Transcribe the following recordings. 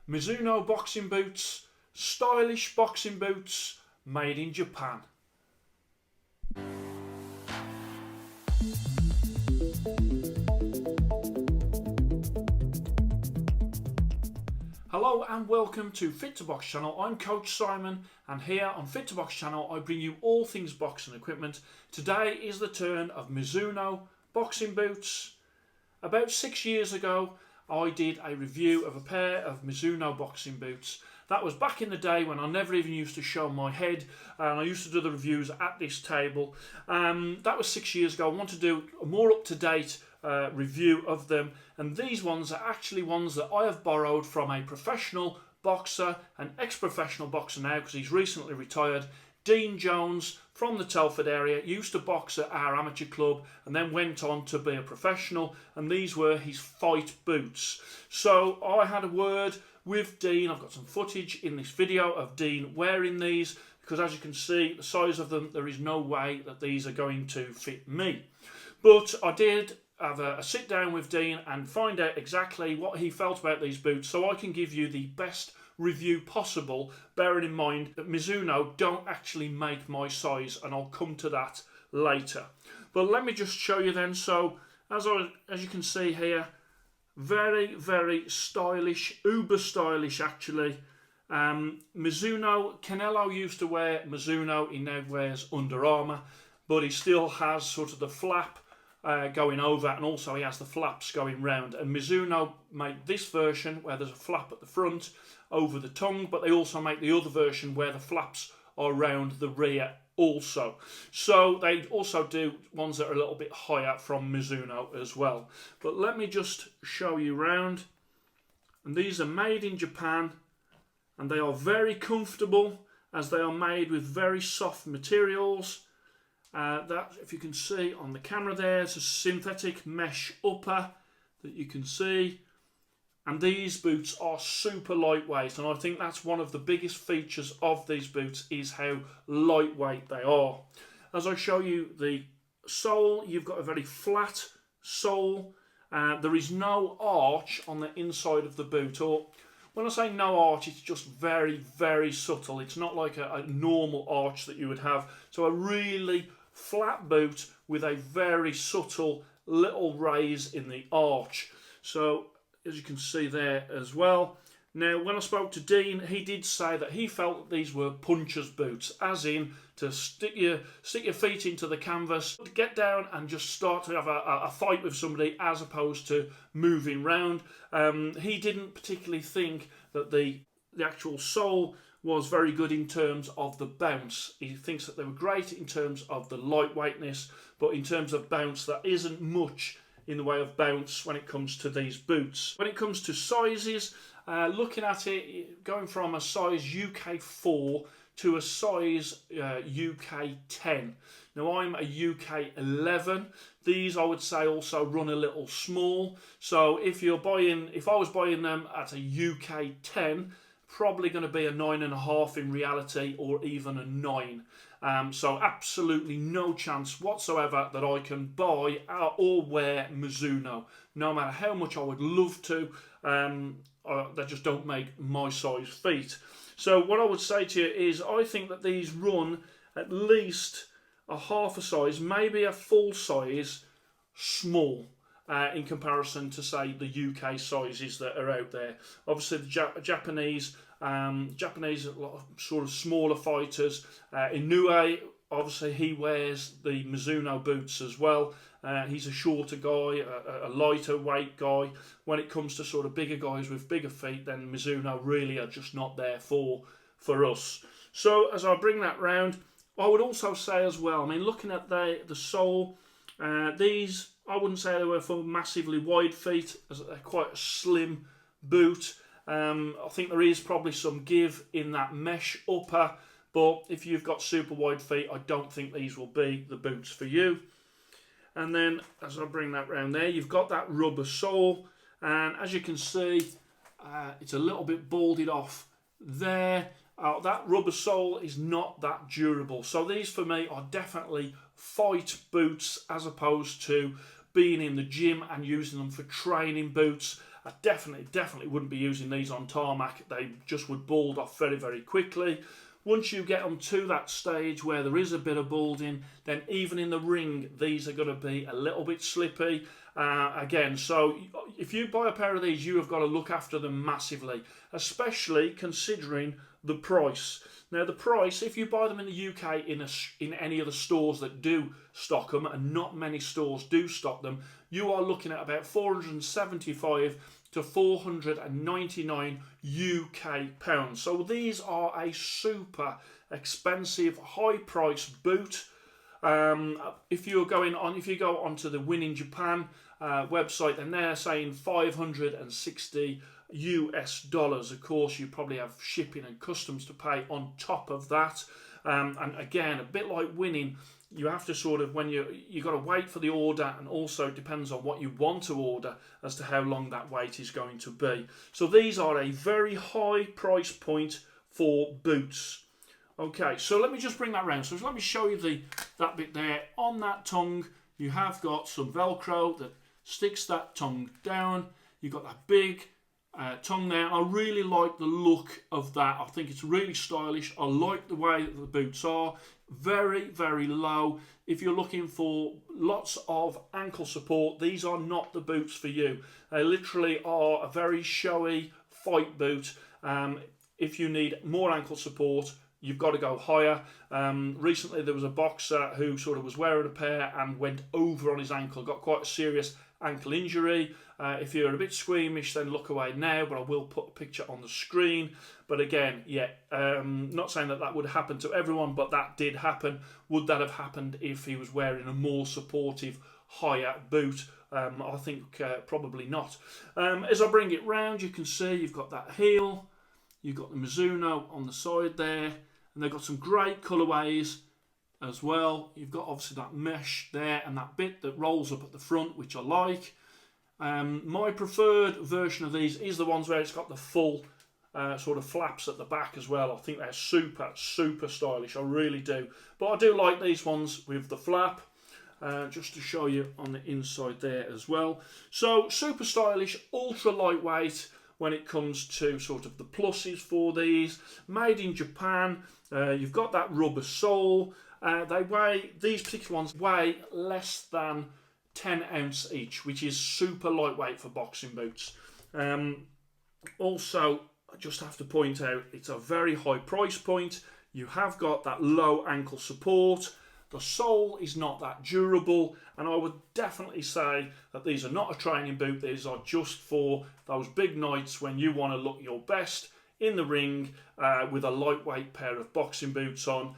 Mizuno boxing boots, stylish boxing boots made in Japan. Hello and welcome to Fit to Box channel. I'm Coach Simon, and here on Fit to Box channel I bring you all things boxing equipment. Today is the turn of Mizuno boxing boots. About 6 years ago I did a review of a pair of Mizuno boxing boots. That was back in the day when I never even used to show my head, and I used to do the reviews at this table. That was 6 years ago. I want to do a more up-to-date review of them, and these ones are actually ones that I have borrowed from a professional boxer, an ex-professional boxer now because he's recently retired, Dean Jones from the Telford area. Used to box at our amateur club and then went on to be a professional, and these were his fight boots. So I had a word with Dean. I've got some footage in this video of Dean wearing these because, as you can see, the size of them, there is no way that these are going to fit me. But I did have a sit down with Dean and find out exactly what he felt about these boots so I can give you the best review possible, bearing in mind that Mizuno don't actually make my size, and I'll come to that later. But let me just show you then. So as you can see here, very stylish, uber stylish actually. Mizuno, Canelo used to wear Mizuno, he now wears Under Armour, but he still has sort of the flap going over, and also he has the flaps going round. And Mizuno make this version where there's a flap at the front over the tongue, but they also make the other version where the flaps are round the rear also. So they also do ones that are a little bit higher from Mizuno as well. But let me just show you round. And these are made in Japan, and they are very comfortable as they are made with very soft materials. That, if you can see on the camera there, it's a synthetic mesh upper that you can see. And these boots are super lightweight, and I think that's one of the biggest features of these boots is how lightweight they are. As I show you the sole, you've got a very flat sole. There is no arch on the inside of the boot, or when I say no arch, it's just very subtle. It's not like a normal arch that you would have. So a really flat boot with a very subtle little raise in the arch. So as you can see there as well. Now, when I spoke to Dean, he did say that he felt that these were puncher's boots, as in to stick your feet into the canvas, get down and just start to have a fight with somebody, as opposed to moving round. He didn't particularly think that the actual sole was very good in terms of the bounce. He thinks that they were great in terms of the lightweightness, but in terms of bounce, there isn't much in the way of bounce when it comes to these boots. When it comes to sizes, looking at it, going from a size UK 4 to a size UK 10. Now I'm a UK 11. These I would say also run a little small. So if I was buying them at a UK 10, probably going to be a 9.5 in reality, or even a 9. So absolutely no chance whatsoever that I can buy or wear Mizuno, no matter how much I would love to. They just don't make my size feet. So what I would say to you is I think that these run at least a half a size, maybe a full size small, in comparison to, say, the UK sizes that are out there. Obviously the Japanese are a lot of sort of smaller fighters. Inoue, obviously he wears the Mizuno boots as well. He's a shorter guy, a lighter weight guy. When it comes to sort of bigger guys with bigger feet, then Mizuno really are just not there for us. So as I bring that round, I would also say as well, I mean, looking at the sole, these, I wouldn't say they were for massively wide feet, as they're quite a slim boot. I think there is probably some give in that mesh upper, but if you've got super wide feet, I don't think these will be the boots for you. And then as I bring that round there, you've got that rubber sole, and as you can see, it's a little bit balded off there. That rubber sole is not that durable. So these for me are definitely fight boots, as opposed to being in the gym and using them for training boots. I definitely wouldn't be using these on tarmac. They just would bald off very, very quickly. Once you get them to that stage where there is a bit of balding, then even in the ring, these are going to be a little bit slippy. Again, so if you buy a pair of these, you have got to look after them massively, especially considering the price. Now, the price, if you buy them in the UK in any of the stores that do stock them, and not many stores do stock them, you are looking at about 475 to 499 UK pounds. So these are a super expensive, high price boot. If you go onto the Win in Japan website, then they're saying 560 US dollars. Of course, you probably have shipping and customs to pay on top of that. And again, a bit like winning, you have to sort of, when you got to wait for the order, and also it depends on what you want to order as to how long that wait is going to be. So these are a very high price point for boots. Okay, so let me just bring that round. So let me show you that bit there. On that tongue, you have got some Velcro that sticks that tongue down. You've got that big tongue there. I really like the look of that. I think it's really stylish. I like the way that the boots are. Very, very low. If you're looking for lots of ankle support, these are not the boots for you. They literally are a very showy fight boot. If you need more ankle support, you've got to go higher. Recently there was a boxer who sort of was wearing a pair and went over on his ankle, got quite a serious ankle injury. If you're a bit squeamish, then look away now, but I will put a picture on the screen. But again, yeah, not saying that would happen to everyone, but that did happen. Would that have happened if he was wearing a more supportive, higher boot? I think probably not. As I bring it round, you can see you've got that heel, you've got the Mizuno on the side there, and they've got some great colourways as well. You've got obviously that mesh there and that bit that rolls up at the front, which I like. My preferred version of these is the ones where it's got the full sort of flaps at the back as well. I think they're super stylish, I really do. But I do like these ones with the flap, just to show you on the inside there as well. So super stylish, ultra lightweight when it comes to sort of the pluses for these. Made in Japan, you've got that rubber sole. These particular ones weigh less than 10 ounce each, which is super lightweight for boxing boots. Also, I just have to point out, it's a very high price point. You have got that low ankle support. The sole is not that durable, and I would definitely say that these are not a training boot. These are just for those big nights when you want to look your best in the ring with a lightweight pair of boxing boots on.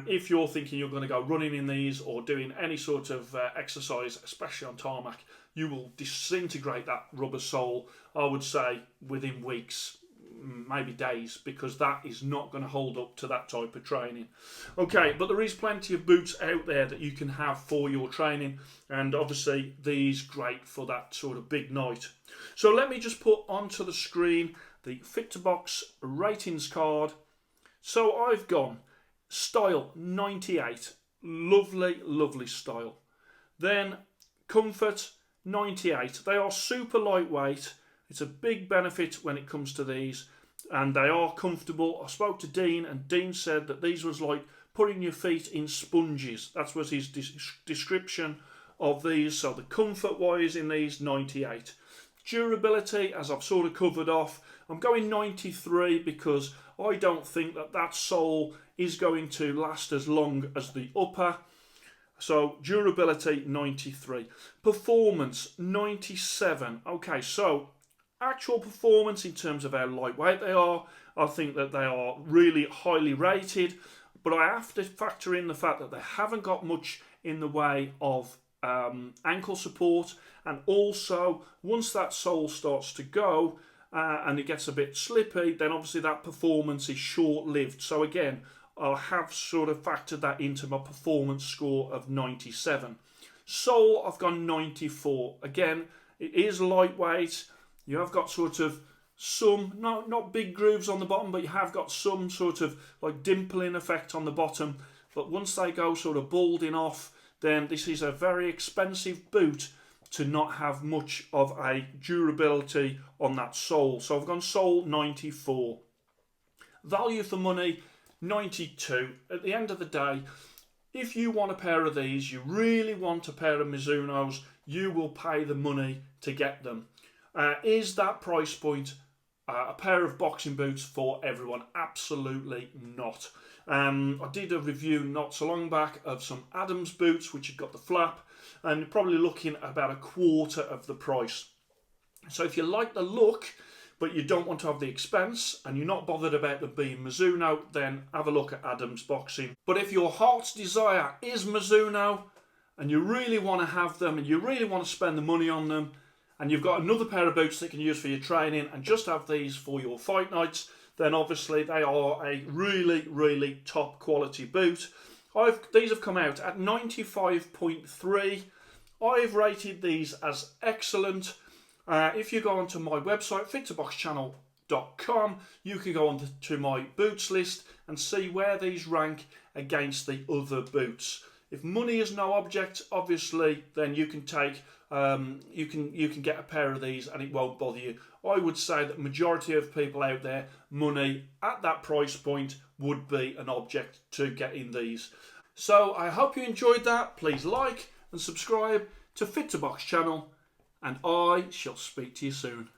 If you're thinking you're going to go running in these or doing any sort of exercise, especially on tarmac, you will disintegrate that rubber sole, I would say, within weeks, maybe days, because that is not going to hold up to that type of training. Okay, but there is plenty of boots out there that you can have for your training, and obviously these great for that sort of big night. So let me just put onto the screen the Fit to Box ratings card. So I've gone style 98, lovely style. Then comfort 98. They are super lightweight. It's a big benefit when it comes to these, and they are comfortable. I spoke to Dean, and Dean said that these was like putting your feet in sponges. That was his description of these. So the comfort wise in these, 98. Durability, as I've sort of covered off, I'm going 93 because I don't think that sole is going to last as long as the upper. So durability 93. Performance 97. Okay, so actual performance in terms of how lightweight they are, I think that they are really highly rated, but I have to factor in the fact that they haven't got much in the way of ankle support, and also once that sole starts to go and it gets a bit slippy, then obviously that performance is short-lived. So again, I have sort of factored that into my performance score of 97. Sole, I've gone 94. Again, it is lightweight. You have got sort of some, not big grooves on the bottom, but you have got some sort of like dimpling effect on the bottom. But once they go sort of balding off, then this is a very expensive boot to not have much of a durability on that sole. So I've gone sole 94. Value for money 92. At the end of the day, if you want a pair of these, you really want a pair of Mizunos, you will pay the money to get them. Is that price point a pair of boxing boots for everyone? Absolutely not. I did a review not so long back of some Adams boots which have got the flap, and you're probably looking at about a quarter of the price. So if you like the look but you don't want to have the expense and you're not bothered about them being Mizuno, then have a look at Adams Boxing. But if your heart's desire is Mizuno and you really want to have them and you really want to spend the money on them, and you've got another pair of boots that you can use for your training and just have these for your fight nights, then obviously they are a really, really top quality boot. These have come out at 95.3. I've rated these as excellent. If you go onto my website, fittoboxchannel.com, you can go onto my boots list and see where these rank against the other boots. If money is no object, obviously, then you can take you can get a pair of these and it won't bother you. I would say that majority of people out there, money at that price point would be an object to getting these. So I hope you enjoyed that. Please like and subscribe to Fit to Box channel, and I shall speak to you soon.